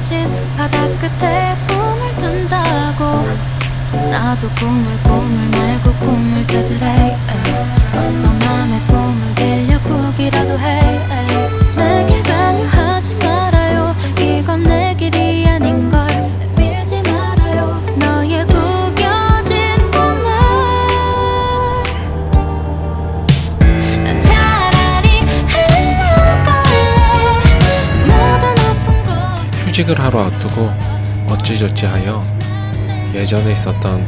빈진 바다 끝에 꿈을 둔다고. 나도 꿈을 말고 꿈을 찾으래. 어서 남의 꿈을 빌려 꾸기라도 해. 내게 강요하지 말아요. 이건 내 길이 아닌걸. 밀지 말아요. 너의 구겨진 꿈을. 난 차라리 흘러갈래. 모든 높은 곳. 휴직을 하러 앞두고 어찌저찌 하여 예전에 있었던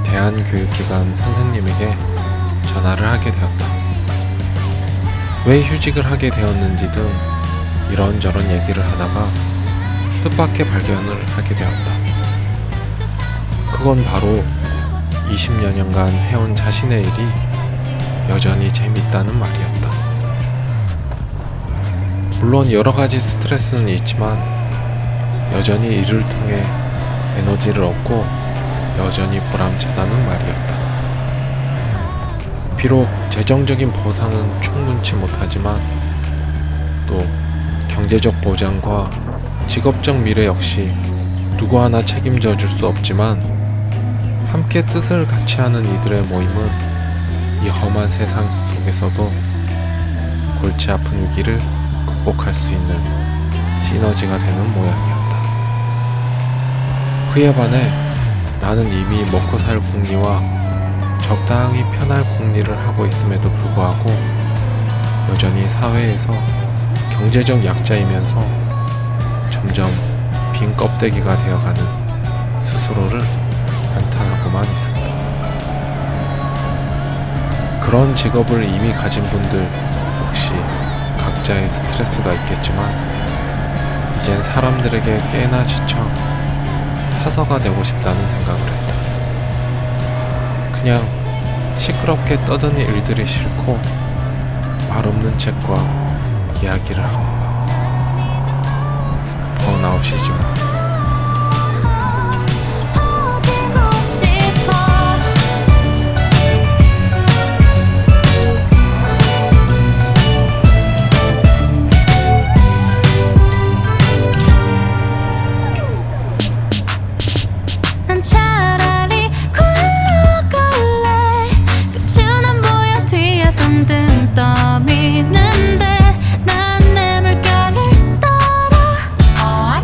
대한교육기관 선생님에게 전화를 하게 되었다. 왜 휴직을 하게 되었는지 등 이런저런 얘기를 하다가 뜻밖의 발견을 하게 되었다. 그건 바로 20여 년간 해온 자신의 일이 여전히 재밌다는 말이었다. 물론 여러가지 스트레스는 있지만 여전히 일을 통해 에너지를 얻고 여전히 보람차다는 말이었다. 비록 재정적인 보상은 충분치 못하지만 또 경제적 보장과 직업적 미래 역시 누구 하나 책임져 줄 수 없지만 함께 뜻을 같이 하는 이들의 모임은 이 험한 세상 속에서도 골치 아픈 위기를 극복할 수 있는 시너지가 되는 모양이었다. 그에 반해 나는 이미 먹고 살 궁리와 적당히 편할 궁리를 하고 있음에도 불구하고 여전히 사회에서 경제적 약자이면서 점점 빈 껍데기가 되어가는 스스로를 한탄하고만 있었다. 그런 직업을 이미 가진 분들 역시 각자의 스트레스가 있겠지만 이젠 사람들에게 꽤나 지쳐 사서가 되고 싶다는 생각을 했다. 그냥 시끄럽게 떠드는 일들이 싫고 말 없는 책과 이야기를 하고 번아웃이지 뭐. 차라리 굴러갈래. 끝은 안 보여 뒤에 손등 떠미는데 난 내 물결을 따라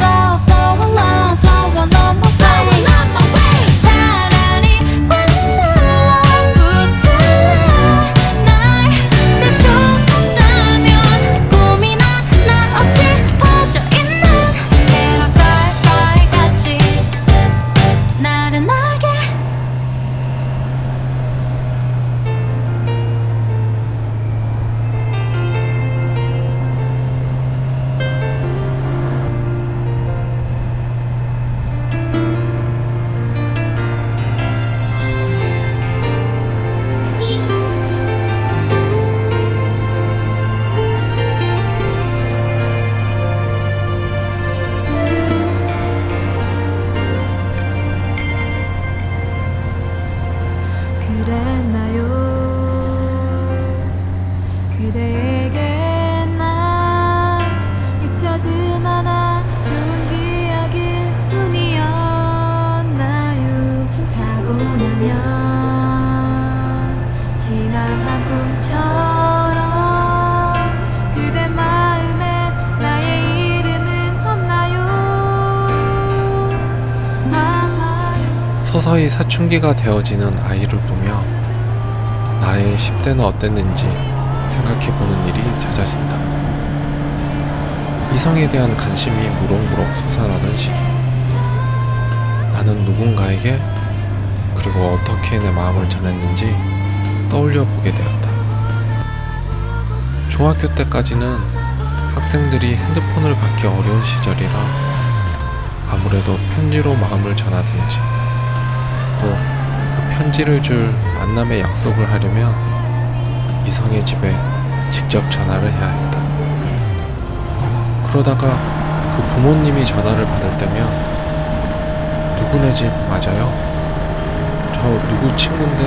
Flow along, flow along my way. 차라리 꽉 눌러붙을래. 날 재촉한다면 꿈이나 나 없이 퍼져있는 Can I fly, fly 같이 나른하게. 그랬나요? 그대에게 난 잊혀질만한 좋은 기억일 뿐이었나요? 자고 나면 지난 한 꿈처럼 그대 마음에 나의 이름은 없나요? 아파요. 서서히 사춘기가 되어지는 아이를 보며 나의 10대는 어땠는지 생각해보는 일이 잦아진다. 이성에 대한 관심이 무럭무럭 솟아나던 시기, 나는 누군가에게 그리고 어떻게 내 마음을 전했는지 떠올려 보게 되었다. 중학교 때까지는 학생들이 핸드폰을 갖기 어려운 시절이라 아무래도 편지로 마음을 전하든지 또 그 편지를 줄 만남의 약속을 하려면 이성의 집에 직접 전화를 해야 했다. 그러다가 그 부모님이 전화를 받을 때면 누구네 집 맞아요? 저 누구 친구인데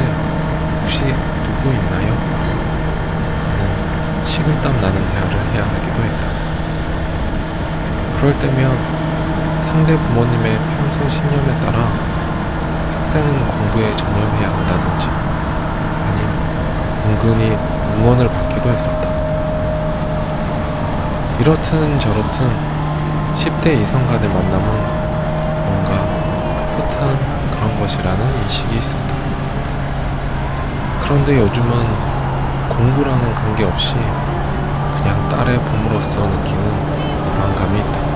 혹시 누구 있나요? 라는 식은땀 나는 대화를 해야 하기도 했다. 그럴 때면 상대 부모님의 평소 신념에 따라 학생은 공부에 전념해야 한다든지 아님 은근히 응원을 받기도 했었다. 이렇든 저렇든 10대 이성 간의 만남은 뭔가 풋풋한 그런 것이라는 인식이 있었다. 그런데 요즘은 공부랑은 관계없이 그냥 딸의 부모로서 느끼는 불안감이 있다.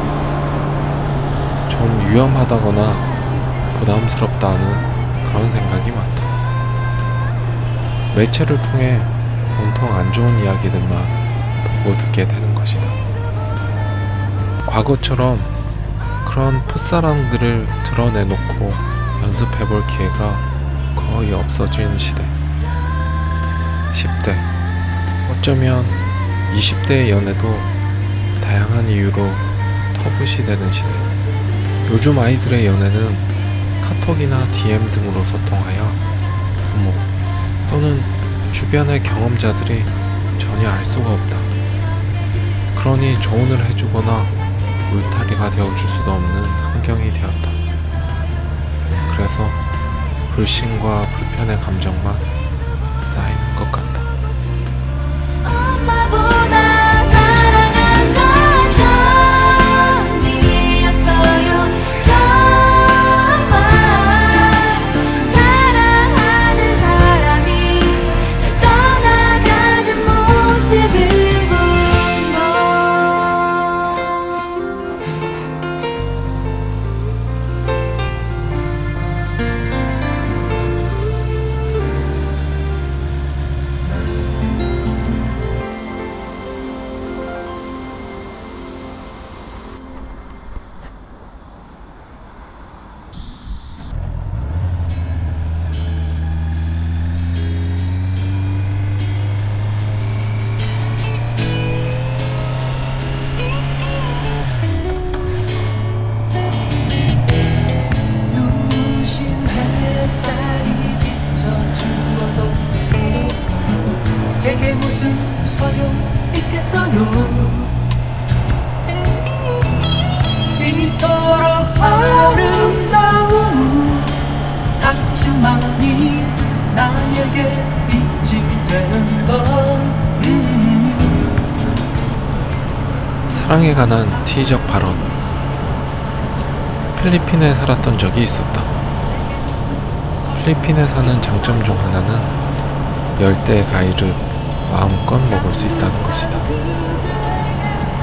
좀 위험하다거나 부담스럽다는 그런 생각이 많다. 매체를 통해 온통 안 좋은 이야기들만 보고 듣게 되는 것이다. 과거처럼 그런 풋사랑들을 드러내놓고 연습해볼 기회가 거의 없어진 시대. 10대, 어쩌면 20대의 연애도 다양한 이유로 터붓이 되는 시대. 요즘 아이들의 연애는 카톡이나 DM 등으로 소통하여 부모 또는 주변의 경험자들이 전혀 알 수가 없다. 그러니 조언을 해주거나 울타리가 되어줄 수도 없는 환경이 되었다. 그래서 불신과 불편의 감정만 쌓이는 것 같다. 엄마보다 사랑한 건 처음이었어요. 정말 사랑하는 사람이 날 떠나가는 모습을 보고 눈부신 햇살이 비춰주어도 제게 무슨 소용있겠어요. 이토록 아름다운 당신만이 나에게 빛이 되는 것. 사랑에 관한 티적 발언. 필리핀에 살았던 적이 있었다. 필리핀에 사는 장점 중 하나는 열대 과일을 마음껏 먹을 수 있다는 것이다.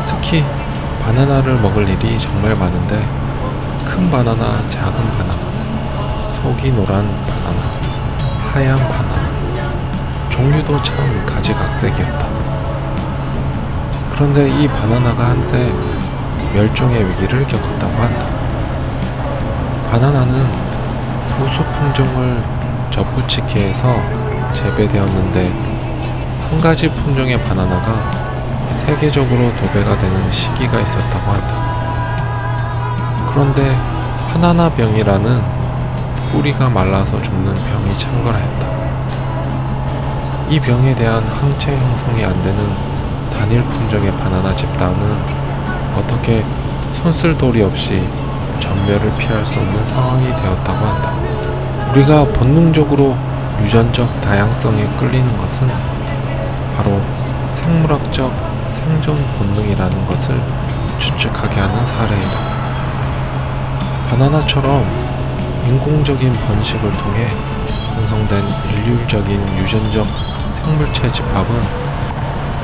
특히 바나나를 먹을 일이 정말 많은데 큰 바나나, 작은 바나나, 속이 노란 바나나, 하얀 바나나, 종류도 참 가지각색이었다. 그런데 이 바나나가 한때 멸종의 위기를 겪었다고 한다. 바나나는 우수 품종을 접붙이기 위해서 재배되었는데 한 가지 품종의 바나나가 세계적으로 도배가 되는 시기가 있었다고 한다. 그런데 바나나 병이라는 뿌리가 말라서 죽는 병이 창궐하였다. 이 병에 대한 항체 형성이 안 되는 단일 품종의 바나나 집단은 어떻게 손쓸도리 없이 전멸을 피할 수 없는 상황이 되었다고 한다. 우리가 본능적으로 유전적 다양성에 끌리는 것은 바로 생물학적 생존 본능이라는 것을 추측하게 하는 사례이다. 바나나처럼 인공적인 번식을 통해 형성된 일률적인 유전적 생물체 집합은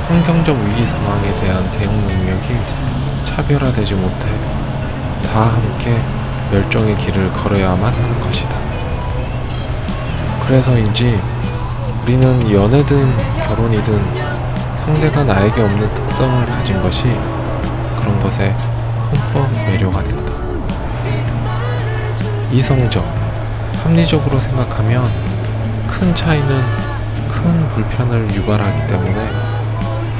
환경적 위기 상황에 대한 대응 능력이 차별화되지 못해 다 함께 멸종의 길을 걸어야만 하는 것이다. 그래서인지 우리는 연애든 결혼이든 상대가 나에게 없는 특성을 가진 것이 그런 것에 흠뻑 매료가 된다. 이성적, 합리적으로 생각하면 큰 차이는 큰 불편을 유발하기 때문에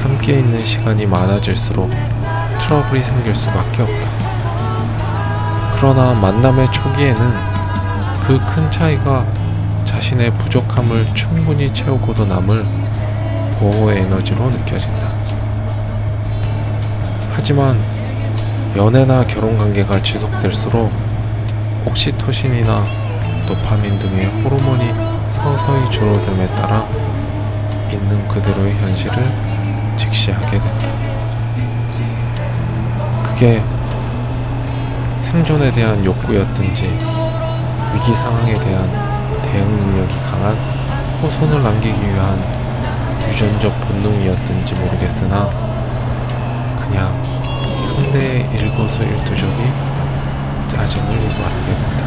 함께 있는 시간이 많아질수록 트러블이 생길 수밖에 없다. 그러나 만남의 초기에는 그 큰 차이가 자신의 부족함을 충분히 채우고도 남을 보호의 에너지로 느껴진다. 하지만 연애나 결혼 관계가 지속될수록 옥시토신이나 도파민 등의 호르몬이 서서히 줄어듦에 따라 있는 그대로의 현실을 직시하게 된다. 그게 생존에 대한 욕구였든지 위기 상황에 대한 대응 능력이 강한 후손을 남기기 위한 유전적 본능이었든지 모르겠으나 그냥 상대의 일거수일투족이 짜증을 유발하게 된다.